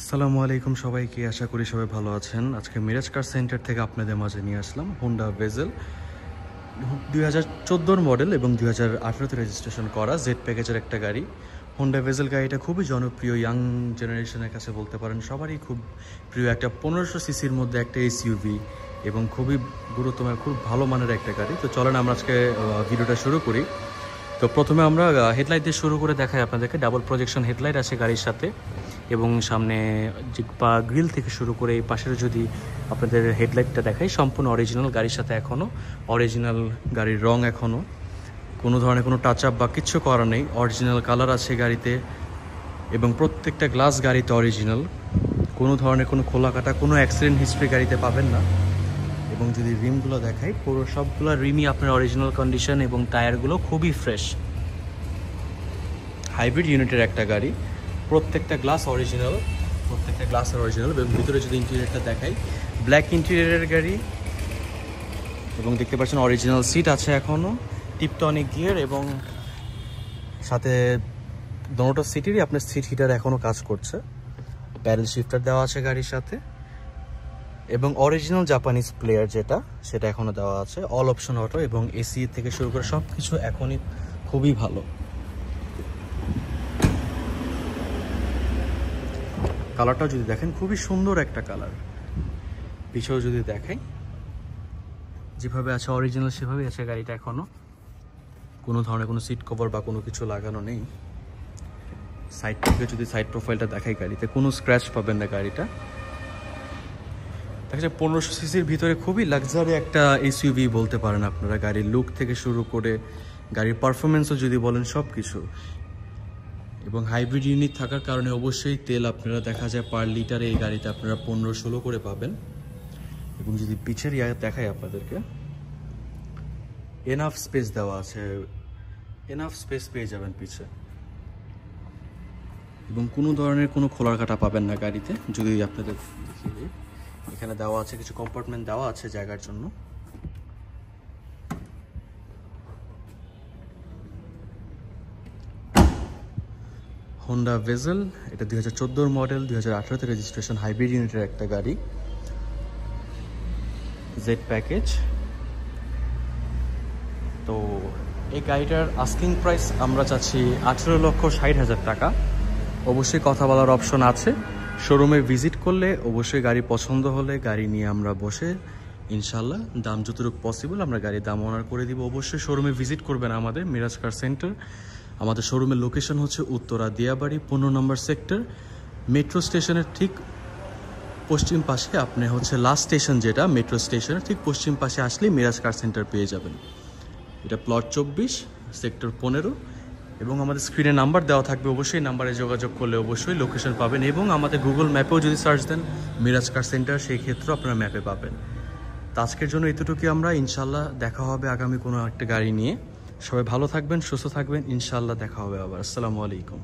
আসসালামু আলাইকুম সবাইকে, আশা করি সবাই ভালো আছেন। আজকে মিরাজ কার সেন্টার থেকে আপনাদের মাঝে নিয়ে আসলাম হোন্ডা ভেজেল 2014 মডেল এবং 2018তে রেজিস্ট্রেশন করা জেড প্যাকেজের একটা গাড়ি। হোন্ডা ভেজেল গাড়িটা খুবই জনপ্রিয়, ইয়াং জেনারেশনের কাছে বলতে পারেন সবারই খুব প্রিয় একটা 1500 সিসির মধ্যে একটা এসইউভি এবং খুবই গুরুত্বপূর্ণ, খুব ভালো মানের একটা গাড়ি। তো চলেন আমরা আজকে ভিডিওটা শুরু করি। তো প্রথমে আমরা হেডলাইট দিয়ে শুরু করে দেখাই আপনাদেরকে। ডাবল প্রজেকশন হেডলাইট আছে গাড়ির সাথে এবং সামনে বা গ্রিল থেকে শুরু করে এই পাশের যদি আপনাদের হেডলাইটটা দেখাই সম্পূর্ণ অরিজিনাল গাড়ির সাথে, এখনও অরিজিনাল গাড়ির রং, এখনও কোনো ধরনের কোনো টাচ আপ বা কিচ্ছু করা নেই। অরিজিনাল কালার আছে গাড়িতে এবং প্রত্যেকটা গ্লাস গাড়িতে অরিজিনাল, কোনো ধরনের কোনো খোলা কাটা কোনো অ্যাক্সিডেন্ট হিস্ট্রি গাড়িতে পাবেন না। এবং যদি রিমগুলো দেখাই, পুরো সবগুলো রিমই আপনার অরিজিনাল কন্ডিশন এবং টায়ারগুলো খুবই ফ্রেশ। হাইব্রিড ইউনিটের একটা গাড়ি, প্রত্যেকটা গ্লাস অরিজিনাল, প্রত্যেকটা গ্লাসের অরিজিনাল। এবং ভিতরে যদি ইন্টেরিয়রটা দেখাই, ব্ল্যাক ইন্টেরিয়রের গাড়ি এবং দেখতে পাচ্ছেন অরিজিনাল সিট আছে এখনও, টিপটনিক গিয়ার এবং সাথে দোনোটা সিটেরই আপনার সিট হিটার এখনও কাজ করছে। প্যাডেল শিফটার দেওয়া আছে গাড়ির সাথে এবং অরিজিনাল জাপানিজ প্লেয়ার যেটা, সেটা এখনও দেওয়া আছে। অল অপশন অটো এবং এসি থেকে শুরু করে সব কিছু এখনই খুবই ভালো। কালারটাও যদি দেখেন খুবই সুন্দর একটা কালার। পিছেও যদি দেখাই, যেভাবে আছে অরিজিনাল সেভাবেই আছে গাড়িটা, এখনও কোনো ধরনের কোনো সিট কভার বা কোনো কিছু লাগানো নেই। সাইড থেকে যদি সাইড প্রোফাইলটা দেখাই, গাড়িতে কোনো স্ক্র্যাচ পাবেন না। গাড়িটা দেখা যায় 1500 সিসির ভিতরে খুবই লাক্সারি একটা এসইউভি বলতে পারেন আপনারা। গাড়ির লুক থেকে শুরু করে গাড়ির পারফরমেন্সও যদি বলেন, সব কিছু। এবং হাইব্রিড ইউনিট থাকার কারণে অবশ্যই তেল আপনারা দেখা যায় পার লিটারে এই গাড়িতে আপনারা 15-16 করে পাবেন। এবং যদি পিছের দেখাই আপনাদেরকে, এনাফ স্পেস দেওয়া আছে, এনাফ স্পেস পেয়ে যাবেন পিছে এবং কোনো ধরনের কোনো খোলার কাটা পাবেন না গাড়িতে। যদি আপনাদের দেখিয়ে দিই, এখানে দেওয়া আছে কিছু কম্পার্টমেন্ট দেওয়া আছে জায়গার জন্য। হোন্ডা ভেজেল, এটা 2014 মডেল, 2018তে রেজিস্ট্রেশন, হাইব্রিড ইউনিটের একটা গাড়ি, জেড প্যাকেজ। তো এই গাড়িটার আস্কিং প্রাইস আমরা চাচ্ছি 18,60,000 টাকা। অবশ্যই কথা বলার অপশন আছে। শোরুমে ভিজিট করলে অবশ্যই গাড়ি পছন্দ হলে গাড়ি নিয়ে আমরা বসে ইনশাল্লাহ দাম যতটুকু পসিবল আমরা গাড়ির দাম অনার করে দিব। অবশ্যই শোরুমে ভিজিট করবেন আমাদের মিরাজ কার সেন্টার। আমাদের শোরুমের লোকেশন হচ্ছে উত্তরা দিয়াবাড়ি 15 নম্বর সেক্টর, মেট্রো স্টেশনের ঠিক পশ্চিম পাশে। আপনি হচ্ছে লাস্ট স্টেশন যেটা মেট্রো স্টেশনের ঠিক পশ্চিম পাশে আসলেই মিরাজ কার সেন্টার পেয়ে যাবেন। এটা প্লট 24, সেক্টর 15। এবং আমাদের স্ক্রিনে নাম্বার দেওয়া থাকবে, অবশ্যই নাম্বারে যোগাযোগ করলে অবশ্যই লোকেশন পাবেন। এবং আমাদের গুগল ম্যাপেও যদি সার্চ দেন মিরাজ কার সেন্টার, সেই ক্ষেত্রেও আপনারা ম্যাপে পাবেন। তো আজকের জন্য এতটুকুই। আমরা ইনশাল্লাহ দেখা হবে আগামী কোনো একটা গাড়ি নিয়ে। সবাই ভালো থাকবেন, সুস্থ থাকবেন, ইনশাল্লাহ দেখা হবে আবার। আসসালামু আলাইকুম।